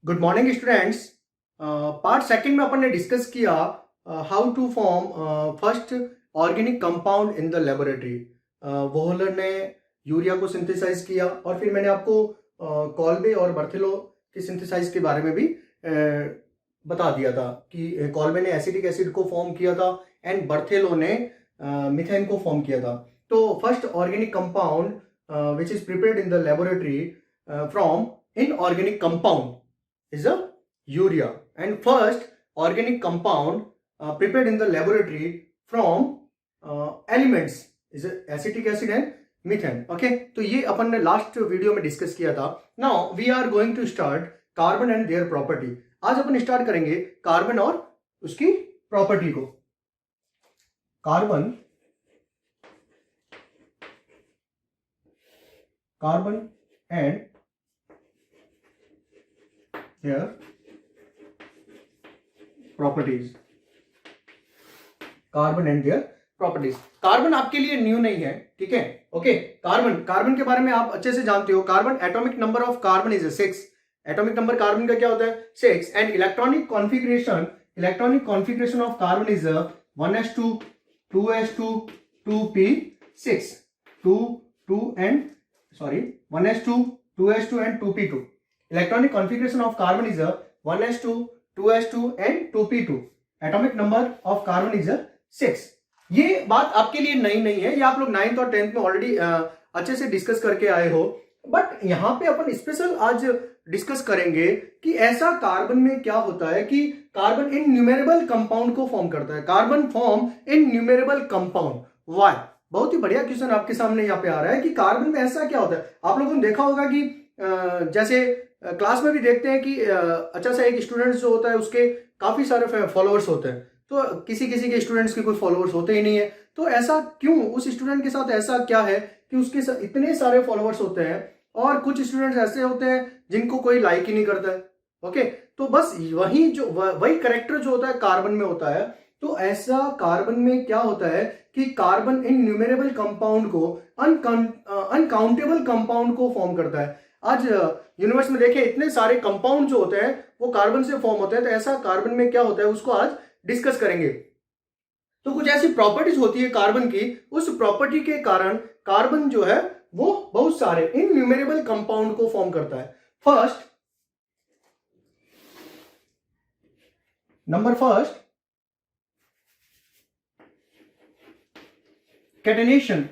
Good morning students. Part second में अपन ने डिस्कस किया how to form first organic compound in the laboratory. Wohler ने urea को सिंथेसाइज किया और फिर मैंने आपको कॉल्बे और बर्थेलो के सिंथेसाइज के बारे में भी बता दिया था कि कॉल्बे ने एसिटिक एसिड को फॉर्म किया था एंड बर्थेलो ने मिथेन को फॉर्म किया था। तो first organic compound which is prepared in the laboratory from inorganic compound is a urea, and first organic compound prepared in the laboratory from elements is a acetic acid and methane. Okay, तो ये अपन ने last video में discuss किया था. Now we are going to start carbon and their property. आज अपन start करेंगे carbon और उसकी प्रॉपर्टी को. Carbon and their properties. Carbon and their properties. Carbon आपके लिए न्यू नहीं है, ठीक है. ओके, कार्बन के बारे में आप अच्छे से जानते हो. Carbon atomic number of carbon is 6. Atomic number carbon का क्या होता है? 6. And electronic configuration of carbon is 1s2 2s2 2p6 1s2 2s2 and 2p2. Electronic configuration of carbon is 1s2 2s2 and 2p2. Atomic number of carbon is 6. ये बात आपके लिए नई नहीं है, ये आप लोग 9th और 10th में ऑलरेडी अच्छे से डिस्कस करके आए हो. बट यहाँ पे अपन स्पेशल आज डिस्कस करेंगे कि ऐसा कार्बन में क्या होता है कि कार्बन इन न्यूमेरेबल कंपाउंड को फॉर्म करता है. Carbon form innumerable compound. Why? बहुत ही बढ़िया क्वेश्चन आपके सामने यहाँ पे आ रहा है कि कार्बन में ऐसा क्या होता है. आप लोगों ने देखा होगा कि जैसे क्लास में भी देखते हैं कि अच्छा सा एक स्टूडेंट जो होता है उसके काफी सारे फॉलोअर्स होते हैं, तो किसी के स्टूडेंट्स के कोई फॉलोअर्स होते ही नहीं है. तो ऐसा क्यों? उस स्टूडेंट के साथ ऐसा क्या है कि उसके साथ इतने सारे फॉलोअर्स होते हैं और कुछ स्टूडेंट्स ऐसे होते हैं जिनको कोई लाइक ही नहीं करता है. ओके, तो बस वही करेक्टर जो होता है कार्बन में होता है. तो ऐसा कार्बन में क्या होता है कि कार्बन इन न्यूमेरेबल कंपाउंड को अनकाउंटेबल कंपाउंड को फॉर्म करता है. आज यूनिवर्स में देखें इतने सारे कंपाउंड जो होते हैं वो कार्बन से फॉर्म होते हैं. तो ऐसा कार्बन में क्या होता है उसको आज डिस्कस करेंगे. तो कुछ ऐसी प्रॉपर्टीज होती है कार्बन की, उस प्रॉपर्टी के कारण कार्बन जो है वो बहुत सारे इनन्यूमेरेबल कंपाउंड को फॉर्म करता है. Number first catenation.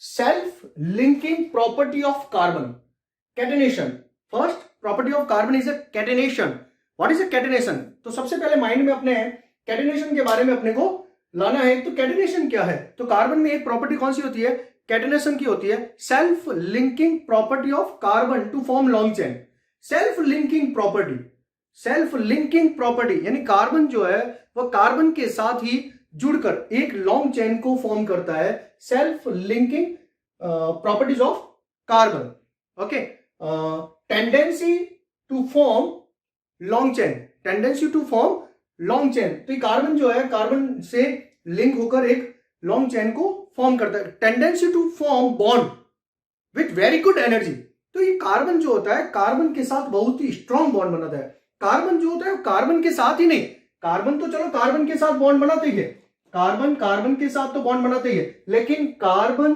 Self linking property of carbon. Catenation. First property of carbon is a catenation. What is a catenation? तो सबसे पहले माइंड में अपने catenation के बारे में अपने को लाना है. तो catenation क्या है? तो कार्बन में एक प्रॉपर्टी कौन सी होती है? catenation की होती है self linking property of carbon to form long chain. Self linking property यानी कार्बन जो है वह कार्बन के साथ ही जुड़कर एक लॉन्ग चेन को फॉर्म करता है. Self linking properties of carbon. Okay, tendency to form long chain. तो ये कार्बन जो है कार्बन से लिंक होकर एक लॉन्ग चेन को फॉर्म करता है. Tendency to form bond with very good energy. तो ये कार्बन जो होता है कार्बन के साथ बहुत ही स्ट्रॉन्ग बॉन्ड बनाता है. कार्बन जो होता है कार्बन के साथ ही नहीं, कार्बन तो चलो कार्बन के साथ बॉन्ड बनाते ही है, कार्बन के साथ तो बॉन्ड बनाते ही है, लेकिन कार्बन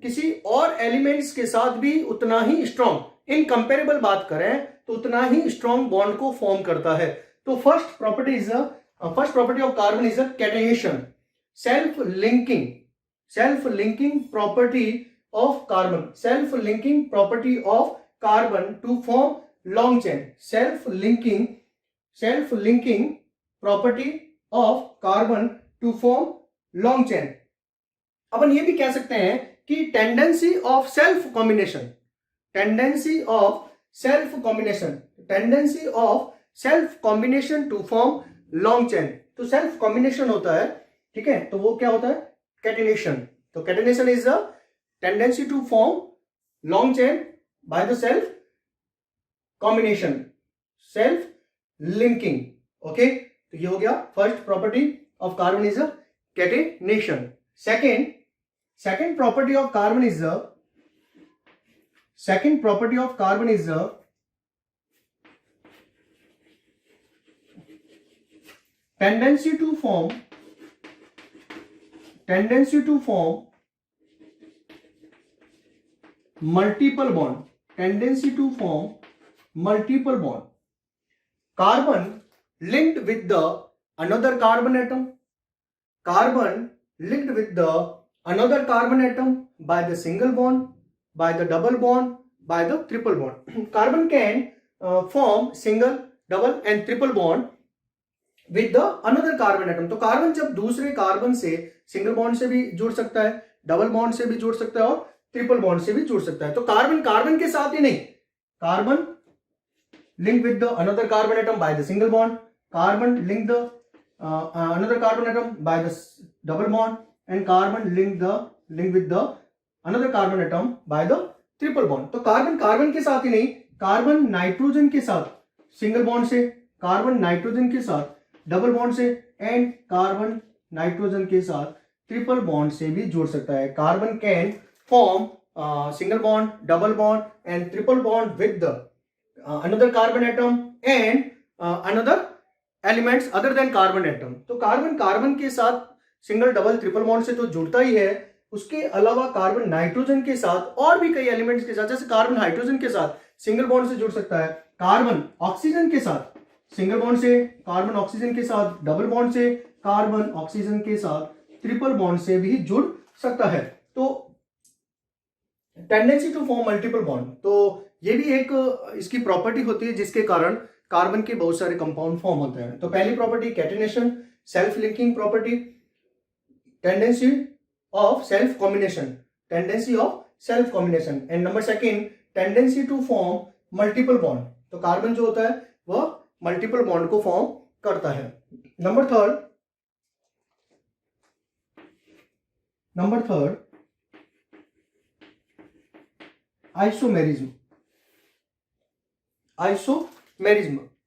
किसी और एलिमेंट्स के साथ भी उतना ही स्ट्रॉन्ग, इनकंपेरेबल बात करें तो उतना ही स्ट्रॉन्ग बॉन्ड को फॉर्म करता है. तो first property of carbon is a catenation. Self linking property of carbon to form long chain. Self linking property of carbon to form long chain. अपन ये भी कह सकते हैं कि tendency of self combination to form long chain. तो self combination होता है, ठीक है. तो वो क्या होता है? कैटेनेशन. तो catenation is the tendency to form long chain by the self combination, self linking. Okay, तो ये हो गया first property of carbon is catenation. Second property of carbon is second property of carbon is tendency to form multiple bond. Tendency to form multiple bond. Carbon linked with the another carbon atom. Carbon linked with the another carbon atom by the single bond, by the double bond, by the triple bond. Carbon can form single, double and triple bond with the another carbon atom. तो carbon जब दूसरे carbon से single bond से भी जुड़ सकता है, double bond से भी जुड़ सकता है और ट्रिपल बॉन्ड से भी जुड़ सकता है. तो कार्बन कार्बन के साथ ही नहीं, carbon linked with the another carbon atom by the single bond, carbon linked the another carbon atom by the double bond, and carbon linked with the another carbon atom by the triple bond. तो carbon carbon के साथ ही नहीं, carbon nitrogen के साथ single bond से, carbon nitrogen के साथ double bond से एंड कार्बन नाइट्रोजन के साथ ट्रिपल बॉन्ड से भी जुड़ सकता है. Carbon can form single bond, double bond and triple bond with the another carbon atom and another elements other than carbon atom. तो कार्बन कार्बन के साथ सिंगल, डबल, ट्रिपल बॉन्ड से तो जुड़ता ही है, उसके अलावा कार्बन नाइट्रोजन के साथ और भी कई एलिमेंट्स के साथ, जैसे कार्बन हाइड्रोजन के साथ सिंगल बॉन्ड से जुड़ सकता है, कार्बन ऑक्सीजन के साथ सिंगल बॉन्ड से, कार्बन ऑक्सीजन के साथ डबल बॉन्ड से, कार्बन ऑक्सीजन के साथ ट्रिपल बॉन्ड से भी जुड़ सकता है. तो tendency to form multiple bond, तो ये भी एक इसकी प्रॉपर्टी होती है जिसके कारण कार्बन के बहुत सारे कंपाउंड फॉर्म होते हैं. तो पहली property catenation, self linking property, tendency of self combination, and number second tendency to form multiple bond. तो कार्बन जो होता है वह मल्टीपल बॉन्ड को फॉर्म करता है. Number third isomerism.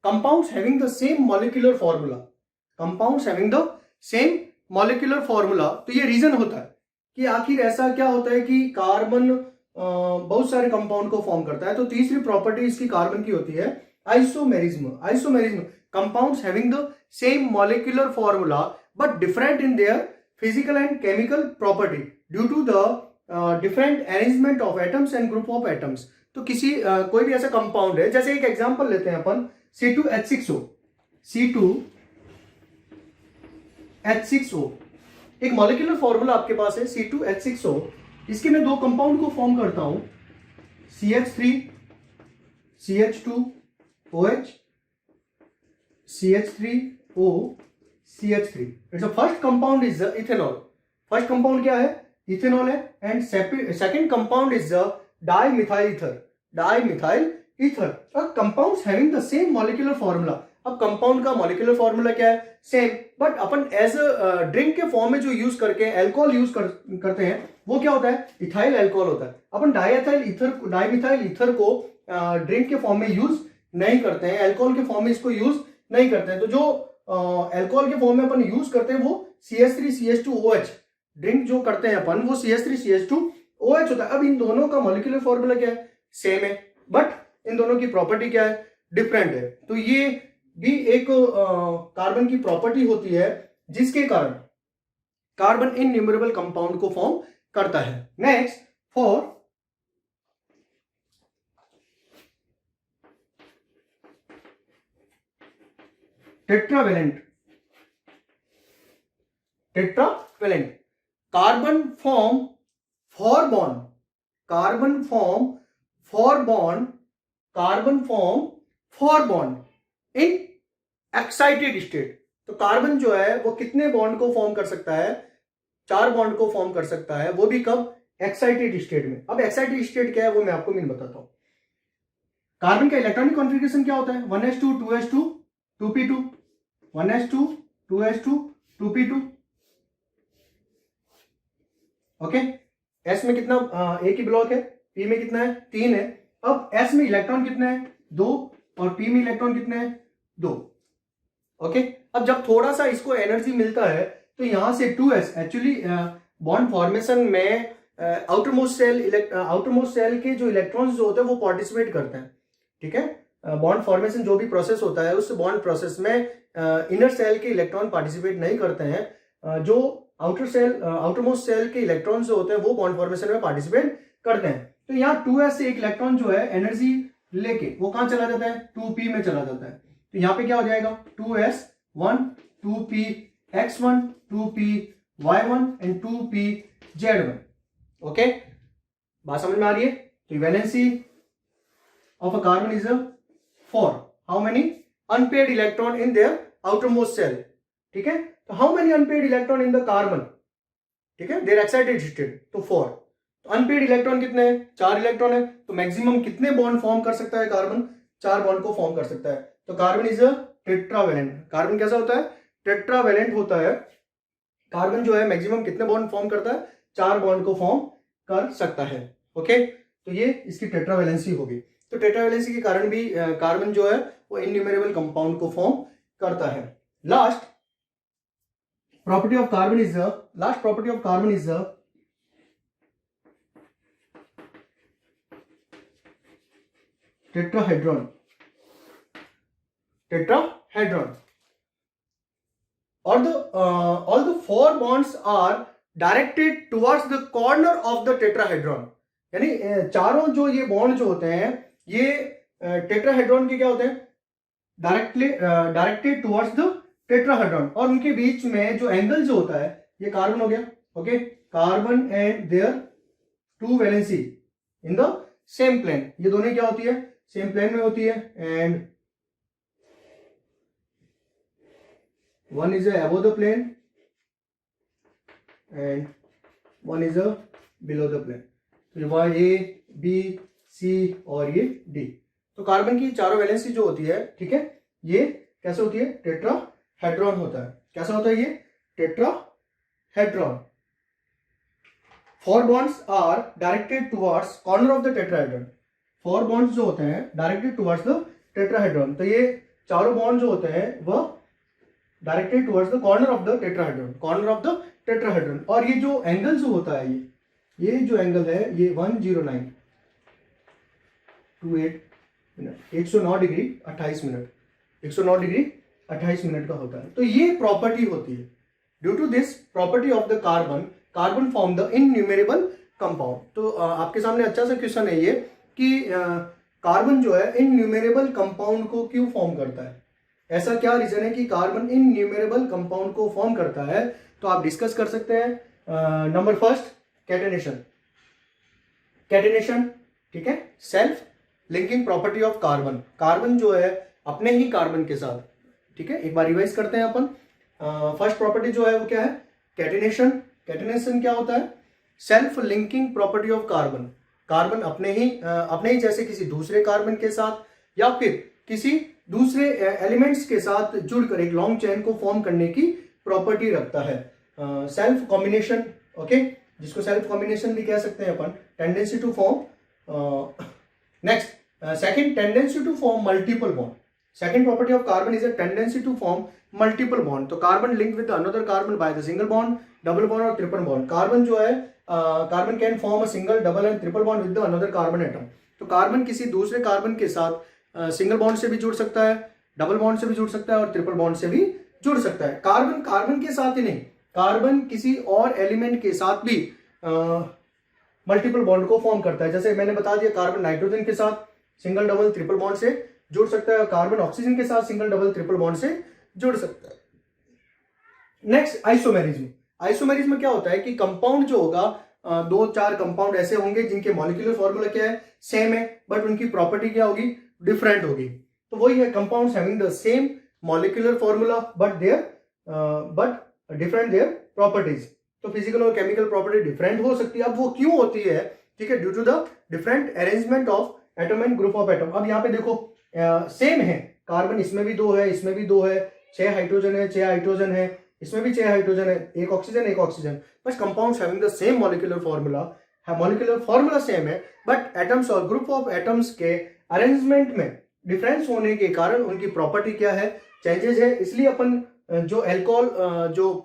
Compounds having the same molecular formula. तो ये रीजन होता है कि आखिर ऐसा क्या होता है कि कार्बन बहुत सारे कंपाउंड को फॉर्म करता है. तो तीसरी प्रॉपर्टी इसकी कार्बन की होती है isomerism. Compounds having the same molecular formula but different in their physical and chemical property due to the different arrangement of atoms and group of atoms. तो कोई भी ऐसा कंपाउंड है, जैसे एक एग्जांपल लेते हैं अपन C2H6O. एक मॉलिक्यूलर फॉर्मूला आपके पास है C2H6O. इसके मैं दो कंपाउंड को फॉर्म करता हूं, CH3 CH2OH, CH3O CH3. It's first compound is ethanol. First compound क्या है? इथेनॉल है. And second compound is dimethyl ether. Compounds having the same molecular formula. अब कंपाउंड का मॉलिक्यूलर फॉर्मूला क्या है? सेम, बट अपन एज अ ड्रिंक के form में जो यूज करके अल्कोहल यूज करते हैं वो क्या होता है? इथाइल अल्कोहल होता है. अपन डाइमिथाइल ईथर को ड्रिंक के फॉर्म में यूज नहीं करते हैं, अल्कोहल के फॉर्म में इसको यूज नहीं करते हैं. तो जो अल्कोहल के फॉर्म में अपन यूज करते हैं वो CH3CH2OH. ड्रिंक जो करते हैं अपन वो CH3CH2OH होता है. अब इन दोनों का मॉलिक्यूलर फॉर्मूला क्या है? सेम है, बट इन दोनों की प्रॉपर्टी क्या है? डिफरेंट है. तो ये भी एक कार्बन की प्रॉपर्टी होती है जिसके कारण कार्बन इनन्यूमरेबल कंपाउंड को फॉर्म करता है. Next, for tetravalent. Carbon form for bond in excited state. तो कार्बन जो है वो कितने बॉन्ड को फॉर्म कर सकता है? 4 बॉन्ड को फॉर्म कर सकता है, वो भी कब? एक्साइटेड स्टेट में. अब एक्साइटेड स्टेट क्या है वो मैं आपको बताता हूं. कार्बन का इलेक्ट्रॉनिक कॉन्फ़िगरेशन क्या होता है? 1s2 2s2 2p2, 1s2 2s2 2p2. Okay. S में कितना एक ही ब्लॉक है, पी में कितना है? 3 है. अब एस में इलेक्ट्रॉन कितने हैं? 2, और पी में इलेक्ट्रॉन कितने हैं? 2. ओके. अब जब थोड़ा सा इसको एनर्जी मिलता है तो यहां से 2s, एक्चुअली बॉन्ड फॉर्मेशन में आउटर मोस्ट सेल के जो इलेक्ट्रॉन्स जो होते हैं वो पार्टिसिपेट करते हैं, ठीक है। बॉन्ड फॉर्मेशन जो भी प्रोसेस होता है उस बॉन्ड प्रोसेस में इनर सेल के इलेक्ट्रॉन पार्टिसिपेट नहीं करते हैं, जो आउटर मोस्ट सेल के इलेक्ट्रॉन्स जो होते हैं वो बॉन्ड फॉर्मेशन में पार्टिसिपेट करते हैं। तो यहाँ 2s से एक इलेक्ट्रॉन जो है एनर्जी लेके वो कहां चला जाता है, 2p में चला जाता है। तो यहाँ पे क्या हो जाएगा, 2s1 2p x1 2p y1 and 2p z1। Okay, बात समझ में आ रही है। तो valency of a carbon is 4। How many unpaired electron in their outermost shell, ठीक है। तो how many unpaired electron in the carbon, ठीक है, देयर एक्साइटेड स्टेट, तो 4। तो अनपेयर्ड इलेक्ट्रॉन कितने हैं, 4 इलेक्ट्रॉन है। तो मैक्सिमम कितने बॉन्ड फॉर्म कर सकता है कार्बन, 4 बॉन्ड को फॉर्म कर सकता है। तो carbon is a tetravalent. Carbon कैसा होता है, टेट्रावैलेंट होता है। कार्बन जो है मैक्सिमम कितने बॉन्ड फॉर्म करता है, 4 बॉन्ड को फॉर्म कर सकता है। ओके, तो ये इसकी टेट्रावैलेंसी होगी। तो टेट्रावैलेंसी के कारण भी कार्बन जो है वो इनन्यूमरेबल कंपाउंड को फॉर्म करता है। Last property of carbon is tetrahedron. All the 4 bonds are directed towards the corner of the tetrahedron। यानी चारों जो ये बॉन्ड जो होते हैं ये टेट्राहेड्रॉन के क्या होते हैं, डायरेक्टेड टुवर्ड्स द टेट्राहेड्रॉन, और उनके बीच में जो एंगल जो होता है ये कार्बन हो गया। Okay, carbon and their 2 valency in the same plane, ये दोनों क्या होती है, सेम प्लेन में होती है। And one is above the plane and one is below the plane। तो ये A B C और ये D। तो कार्बन की चारों वैलेंसी जो होती है, ठीक है, ये कैसे होती है, टेट्राहेड्रॉन होता है। कैसा होता है ये, tetrahedron. 4 bonds are directed towards corner of the tetrahedron। 4 bonds जो होते हैं डायरेक्टेड टुवर्ड्स द टेट्राहेड्रॉन। तो ये चारों बॉन्ड जो होते हैं वह directed towards the corner of the tetrahedron. और ये जो एंगल जो होता है ये जो एंगल है ये 109.28 minute 109 degree 28 minute 109 degree 28 minute का होता है। तो ये प्रॉपर्टी होती है। Due to this property of the carbon form the innumerable compound. तो आपके सामने अच्छा सा क्वेश्चन है ये कि कार्बन जो है इनन्यूमरेबल कंपाउंड को क्यों फॉर्म करता है, ऐसा क्या रीजन है कि कार्बन इनन्यूमरेबल कंपाउंड को फॉर्म करता है। तो आप डिस्कस कर सकते हैं। नंबर फर्स्ट, कैटेनेशन, ठीक है, self linking property of carbon जो है अपने ही कार्बन के साथ, ठीक है, एक बार रिवाइज करते हैं अपन। फर्स्ट प्रॉपर्टी जो है वो क्या है, कैटेनेशन क्या होता है, self linking property of carbon अपने ही जैसे किसी दूसरे कार्बन के साथ या फिर किसी दूसरे एलिमेंट्स के साथ जुड़कर एक लॉन्ग चेन को फॉर्म करने की प्रॉपर्टी रखता है। सेल्फ कॉम्बिनेशन, ओके, जिसको सेल्फ कॉम्बिनेशन भी कह सकते हैं अपन, tendency to form. Next, second, tendency to form multiple bond. Second property of carbon is a tendency to form multiple bond. तो carbon linked with another carbon by the single bond, double bond और triple bond. Carbon जो है carbon can form a single, double and triple bond with the another carbon atom. तो carbon किसी दूसरे carbon के साथ single bond से भी जुड़ सकता है, डबल बॉन्ड से भी जुड़ सकता है और ट्रिपल बॉन्ड से भी जुड़ सकता है। कार्बन के साथ ही नहीं, कार्बन किसी और एलिमेंट के साथ भी मल्टीपल बॉन्ड को फॉर्म करता है। जैसे मैंने बता दिया, कार्बन नाइट्रोजन के साथ सिंगल, डबल, ट्रिपल बॉन्ड से जुड़ सकता है, कार्बन ऑक्सीजन के साथ सिंगल, डबल, ट्रिपल बॉन्ड से जुड़ सकता है। नेक्स्ट, आइसोमेरिज्म क्या होता है कि कंपाउंड जो होगा, 2-4 कंपाउंड ऐसे होंगे जिनके मॉलिक्यूलर फॉर्मूला क्या है, सेम है, बट उनकी प्रॉपर्टी क्या होगी, डिफरेंट होगी। तो वही है, compounds having the same molecular formula but different their properties. तो फिजिकल और केमिकल प्रॉपर्टी डिफरेंट हो सकती है। अब वो क्यों होती है, ठीक है, due to the different arrangement of atom and group of atom. अब यहाँ पे देखो सेम है, कार्बन इसमें भी 2 है, इसमें भी 2 है, 6 हाइड्रोजन है, 6 हाइड्रोजन है, इसमें भी 6 हाइड्रोजन है, एक ऑक्सीजन, बस compounds having the same molecular formula same है, बट एटम्स और ग्रुप ऑफ एटम्स के अरेंजमेंट में डिफरेंस होने के कारण उनकी प्रॉपर्टी क्या है, चेंजेस है। इसलिए अपन जो अल्कोहल जो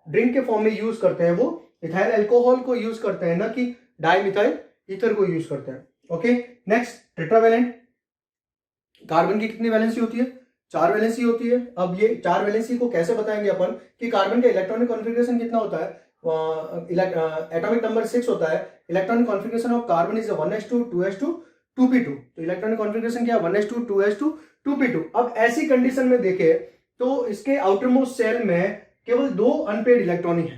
ड्रिंक के फॉर्म में यूज करते हैं वो इथाइल अल्कोहल को यूज करते हैं, ना कि डाई मिथाइल ईथर को यूज करते हैं। Okay, next tetravalent. कार्बन की कितनी वैलेंसी होती है? 4 वैलेंसी होती है। अब ये 4 वैलेंसी को कैसे बताएंगे अपन कि कार्बन का इलेक्ट्रॉनिक कॉन्फ़िगरेशन कितना होता है? एटॉमिक नंबर 6 होता है। Electronic configuration of carbon is 1s2 2s2 2p2। तो इलेक्ट्रॉनिक कॉन्फ़िगरेशन क्या है? 1s2 2s2 2p2। अब ऐसी कंडीशन में देखें तो इसके आउटर मोस्ट सेल में केवल 2 अनपेयर्ड इलेक्ट्रॉन है,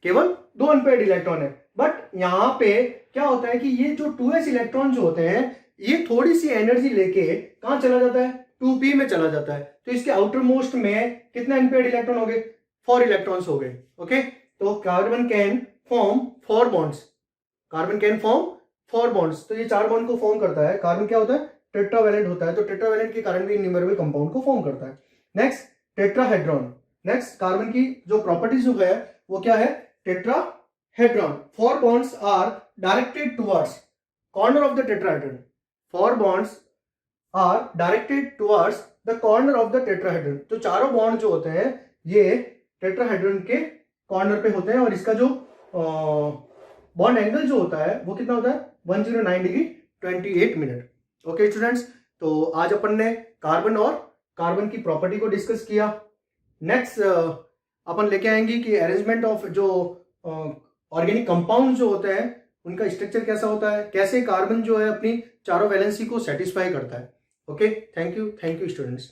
केवल 2 अनपेयर्ड इलेक्ट्रॉन है। बट यहाँ पे क्या होता है कि ये जो 2s इलेक्ट्रॉन जो होते हैं ये थोड़ी सी एनर्जी लेके कहां चला जाता है? 2p में चला जाता है। तो इसके आउटर मोस्ट में कितने अनपेयर्ड इलेक्ट्रॉन हो गए? 4 इलेक्ट्रॉन्स हो गए। ओके, तो carbon can form 4 bonds. Carbon can form 4 bonds. तो ये 4 बॉन्ड को फॉर्म करता है। कार्बन क्या होता है? टेट्रावेलेंट होता है। तो टेट्रावेलेंट के कारण भी इन्यूमरेबल कंपाउंड को फॉर्म करता है। Next tetrahedron. नेक्स्ट कार्बन की जो प्रॉपर्टीज जो है वो क्या है? Tetrahedron. 4 bonds are directed towards corner of the tetrahedron. 4 bonds are directed towards the corner of the tetrahedron. तो चारों बॉन्ड जो होते हैं ये टेट्राहेड्रन के कॉर्नर पे होते हैं और इसका जो बॉन्ड एंगल जो होता है वो कितना होता है? 109 डिग्री 28 मिनट। ओके स्टूडेंट्स, तो आज अपन ने कार्बन और कार्बन की प्रॉपर्टी को डिस्कस किया। नेक्स्ट अपन लेके आएंगे कि अरेंजमेंट ऑफ जो ऑर्गेनिक कंपाउंड जो होते हैं उनका स्ट्रक्चर कैसा होता है, कैसे कार्बन जो है अपनी चारों वैलेंसी को सेटिस्फाई करता है। Okay, thank you students.